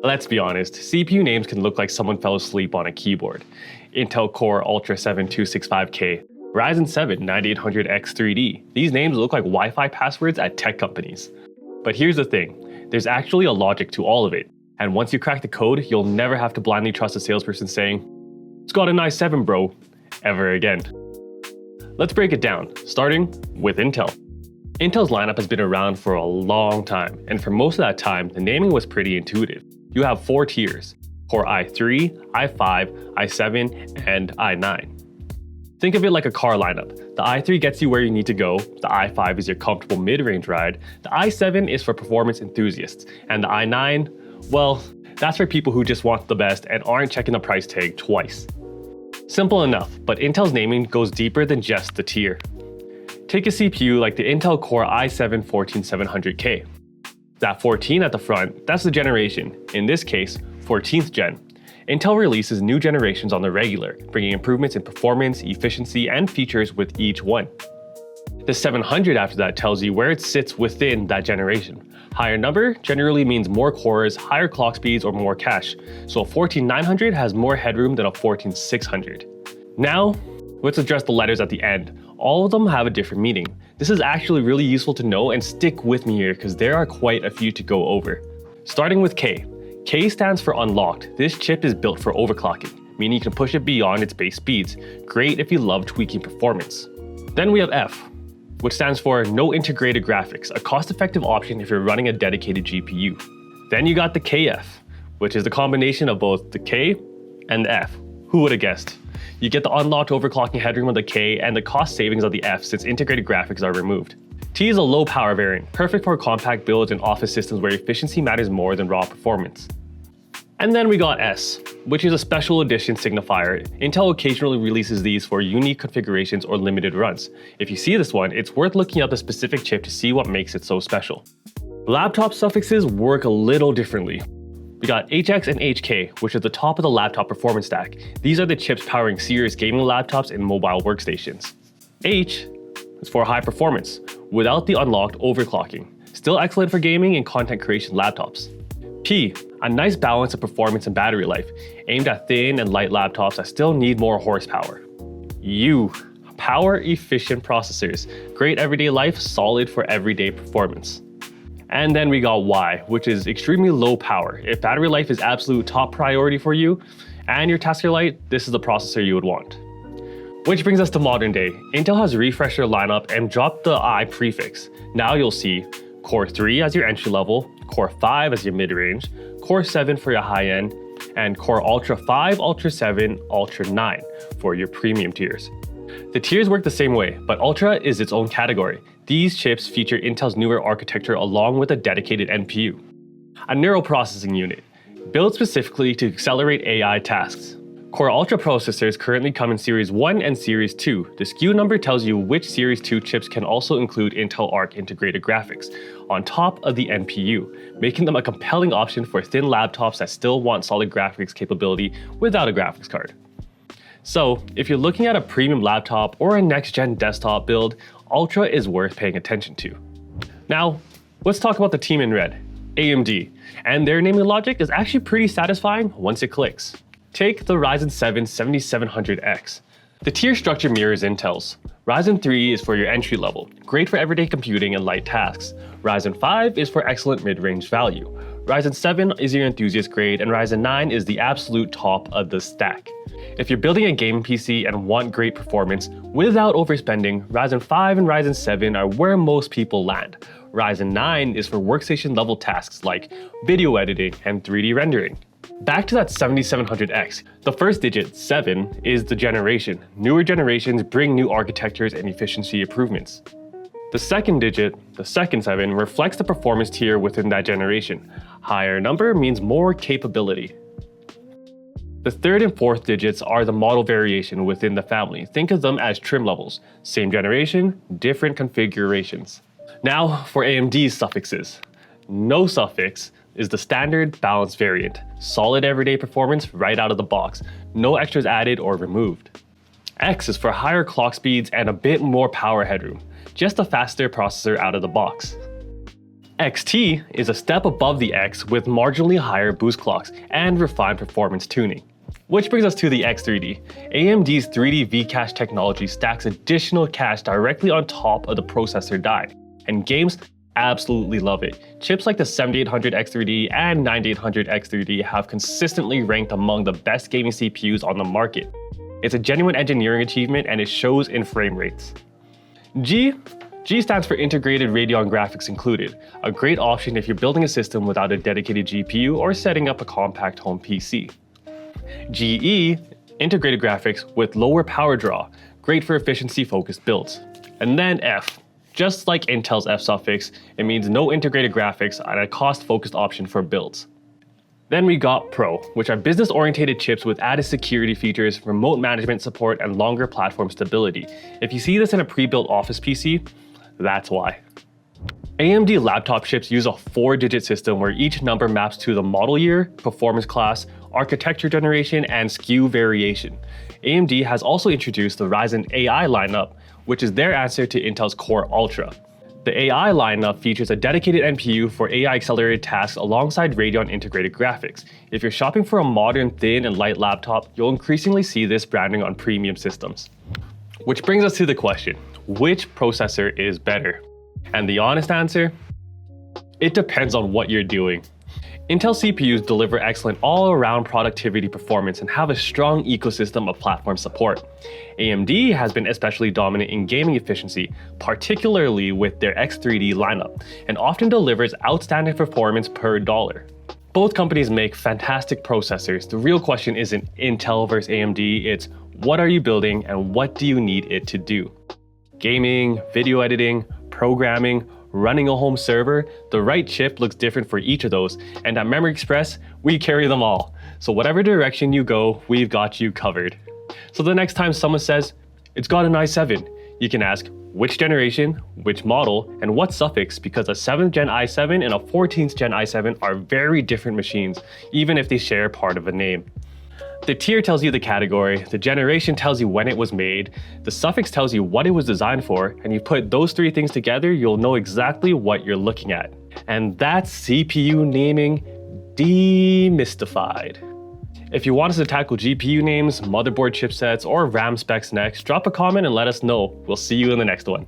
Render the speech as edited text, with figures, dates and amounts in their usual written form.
Let's be honest, CPU names can look like someone fell asleep on a keyboard. Intel Core Ultra 7 265K, Ryzen 7 9800X3D. These names look like Wi-Fi passwords at tech companies. But here's the thing, there's actually a logic to all of it. And once you crack the code, you'll never have to blindly trust a salesperson saying, "It's got an i7 bro," ever again. Let's break it down, starting with Intel. Intel's lineup has been around for a long time, and for most of that time, the naming was pretty intuitive. You have 4 tiers, Core i3, i5, i7, and i9. Think of it like a car lineup. The i3 gets you where you need to go, the i5 is your comfortable mid-range ride, the i7 is for performance enthusiasts, and the i9, well, that's for people who just want the best and aren't checking the price tag twice. Simple enough, but Intel's naming goes deeper than just the tier. Take a CPU like the Intel Core i7 14700K. That 14 at the front, that's the generation, in this case, 14th gen. Intel releases new generations on the regular, bringing improvements in performance, efficiency, and features with each one. The 700 after that tells you where it sits within that generation. Higher number generally means more cores, higher clock speeds, or more cache, so a 14900 has more headroom than a 14600. Now, let's address the letters at the end. All of them have a different meaning. This is actually really useful to know, and stick with me here because there are quite a few to go over. Starting with K. K stands for unlocked. This chip is built for overclocking, meaning you can push it beyond its base speeds. Great if you love tweaking performance. Then we have F, which stands for no integrated graphics, a cost-effective option if you're running a dedicated GPU. Then you got the KF, which is the combination of both the K and the F. Who would have guessed? You get the unlocked overclocking headroom of the K and the cost savings of the F since integrated graphics are removed. T is a low power variant, perfect for compact builds and office systems where efficiency matters more than raw performance. And then we got S, which is a special edition signifier. Intel occasionally releases these for unique configurations or limited runs. If you see this one, it's worth looking up the specific chip to see what makes it so special. Laptop suffixes work a little differently. We got HX and HK, which is the top of the laptop performance stack. These are the chips powering serious gaming laptops and mobile workstations. H is for high performance, without the unlocked overclocking. Still excellent for gaming and content creation laptops. P, a nice balance of performance and battery life, aimed at thin and light laptops that still need more horsepower. U, power efficient processors, great everyday life, solid for everyday performance. And then we got Y, which is extremely low power. If battery life is absolute top priority for you and your tasks are light, this is the processor you would want. Which brings us to modern day. Intel has refreshed their lineup and dropped the I prefix. Now you'll see Core 3 as your entry level, Core 5 as your mid-range, Core 7 for your high-end, and Core Ultra 5, Ultra 7, Ultra 9 for your premium tiers. The tiers work the same way, but Ultra is its own category. These chips feature Intel's newer architecture along with a dedicated NPU, a neural processing unit, built specifically to accelerate AI tasks. Core Ultra processors currently come in Series 1 and Series 2. The SKU number tells you which Series 2 chips can also include Intel Arc integrated graphics on top of the NPU, making them a compelling option for thin laptops that still want solid graphics capability without a graphics card. So, if you're looking at a premium laptop or a next-gen desktop build, Ultra is worth paying attention to. Now, let's talk about the team in red, AMD, and their naming logic is actually pretty satisfying once it clicks. Take the Ryzen 7 7700X. The tier structure mirrors Intel's. Ryzen 3 is for your entry level, great for everyday computing and light tasks. Ryzen 5 is for excellent mid-range value. Ryzen 7 is your enthusiast grade, and Ryzen 9 is the absolute top of the stack. If you're building a gaming PC and want great performance without overspending, Ryzen 5 and Ryzen 7 are where most people land. Ryzen 9 is for workstation level tasks like video editing and 3D rendering. Back to that 7700X, the first digit, 7, is the generation. Newer generations bring new architectures and efficiency improvements. The second digit, the second 7, reflects the performance tier within that generation. Higher number means more capability. The third and fourth digits are the model variation within the family. Think of them as trim levels. Same generation, different configurations. Now for AMD's suffixes. No suffix is the standard balanced variant. Solid everyday performance right out of the box. No extras added or removed. X is for higher clock speeds and a bit more power headroom. Just a faster processor out of the box. XT is a step above the X with marginally higher boost clocks and refined performance tuning. Which brings us to the X3D. AMD's 3D V-cache technology stacks additional cache directly on top of the processor die, and games absolutely love it. Chips like the 7800 X3D and 9800 X3D have consistently ranked among the best gaming CPUs on the market. It's a genuine engineering achievement and it shows in frame rates. G stands for Integrated Radeon Graphics Included, a great option if you're building a system without a dedicated GPU or setting up a compact home PC. GE, Integrated Graphics with lower power draw, great for efficiency-focused builds. And then F. Just like Intel's F suffix, it means no integrated graphics and a cost-focused option for builds. Then we got Pro, which are business-oriented chips with added security features, remote management support, and longer platform stability. If you see this in a pre-built office PC, that's why. AMD laptop chips use a 4-digit system where each number maps to the model year, performance class, architecture generation, and SKU variation. AMD has also introduced the Ryzen AI lineup, which is their answer to Intel's Core Ultra. The AI lineup features a dedicated NPU for AI accelerated tasks alongside Radeon integrated graphics. If you're shopping for a modern, thin, and light laptop, you'll increasingly see this branding on premium systems. Which brings us to the question, which processor is better? And the honest answer? It depends on what you're doing. Intel CPUs deliver excellent all-around productivity performance and have a strong ecosystem of platform support. AMD has been especially dominant in gaming efficiency, particularly with their X3D lineup, and often delivers outstanding performance per dollar. Both companies make fantastic processors. The real question isn't Intel versus AMD, it's what are you building and what do you need it to do? Gaming, video editing, programming, running a home server, the right chip looks different for each of those, and at Memory Express, we carry them all. So whatever direction you go, we've got you covered. So the next time someone says, it's got an i7, you can ask, which generation, which model, and what suffix, because a 7th gen i7 and a 14th gen i7 are very different machines, even if they share part of a name. The tier tells you the category, the generation tells you when it was made, the suffix tells you what it was designed for, and you put those 3 things together, you'll know exactly what you're looking at. And that's CPU naming demystified. If you want us to tackle GPU names, motherboard chipsets, or RAM specs next, drop a comment and let us know. We'll see you in the next one.